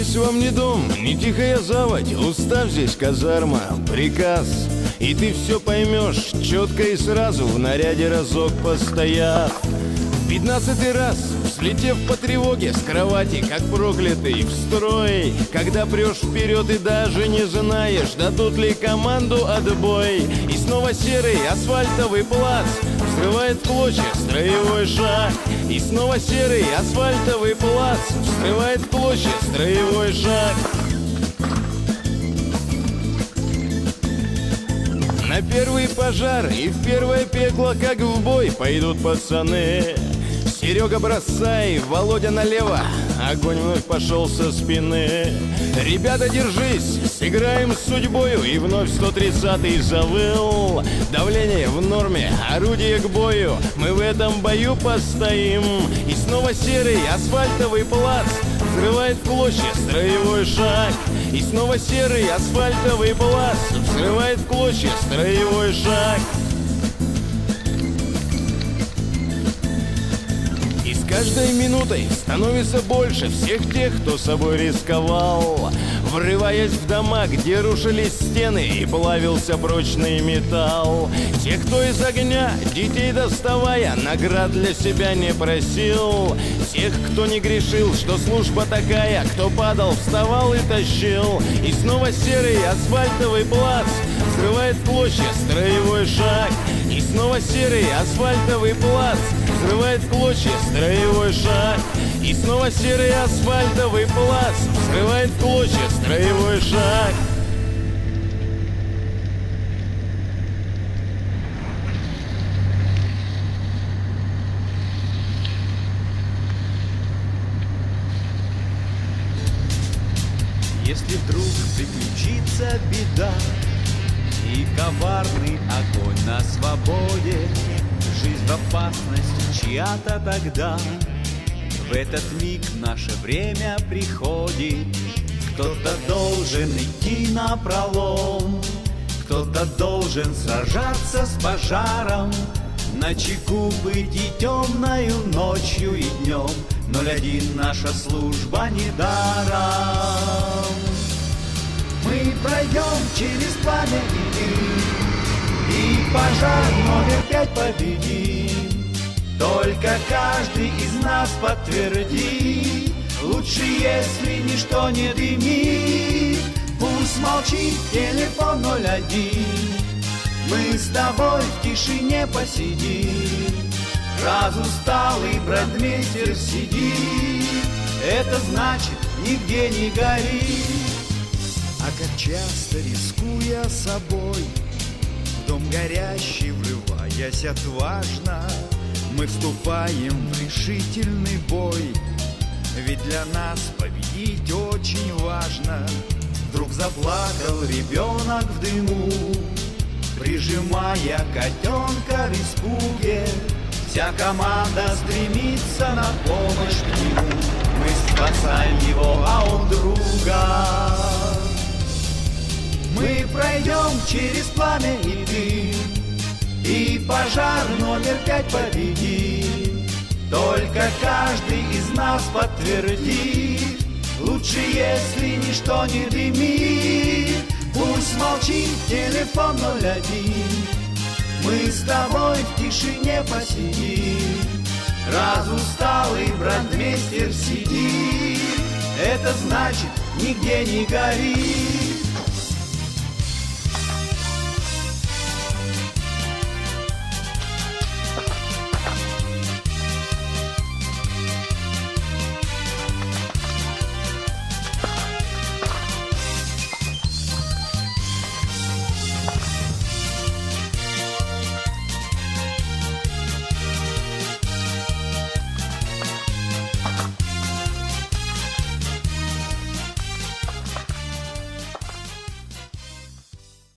Здесь вам не дом, не тихая заводь, устав здесь казарма, приказ. И ты все поймешь четко и сразу, в наряде разок постояв. 15-й раз, слетев по тревоге с кровати, как проклятый, в строй. Когда прешь вперед и даже не знаешь, дадут ли команду отбой. И снова серый асфальтовый плац взрывает в клочья строевой шаг. И снова серый асфальтовый плац взрывает в клочья строевой шаг. На первый пожар и в первое пекло, как в бой, пойдут пацаны. Серега бросай, Володя налево, огонь вновь пошел со спины. Ребята, держись, сыграем с судьбою. И вновь 130-й завыл. Давление в норме, орудие к бою, мы в этом бою постоим. И снова серый асфальтовый плац взрывает в клочья строевой шаг. И снова серый асфальтовый плац взрывает в клочья строевой шаг. Каждой минутой становится больше всех тех, кто собой рисковал, врываясь в дома, где рушились стены и плавился прочный металл. Тех, кто из огня детей доставая, наград для себя не просил. Тех, кто не грешил, что служба такая, кто падал, вставал и тащил. И снова серый асфальтовый плац взрывает в клочья строевой шаг. И снова серый асфальтовый плац взрывает в клочья строевой шаг. И снова серый асфальтовый плац взрывает в клочья строевой шаг. Если вдруг приключится беда и коварный огонь на свободе, жизнь в опасности чья-то тогда, в этот миг наше время приходит. Кто-то должен идти напролом, кто-то должен сражаться с пожаром, начеку быть и темною ночью и днем. 01 наша служба недаром. Мы пройдем через пламя и дым, и пожар номер 5 победим. Только каждый из нас подтвердит, лучше, если ничто не дымит. Пусть молчит телефон 01, мы с тобой в тишине посидим. Раз усталый брандмейстер сидит, это значит, нигде не горит. А как часто, рискуя собой, в дом горящий врываясь отважно, мы вступаем в решительный бой. Ведь для нас победить очень важно. Вдруг заплакал ребенок в дыму, прижимая котенка в испуге. Вся команда стремится на помощь к нему. Мы спасаем его, а он друга. Мы пройдем через пламя и дым, и пожар номер 5 победим. Только каждый из нас подтвердит, лучше, если ничто не дымит. Пусть молчит телефон 01, мы с тобой в тишине посидим. Раз усталый брандмейстер сидит, это значит, нигде не горит.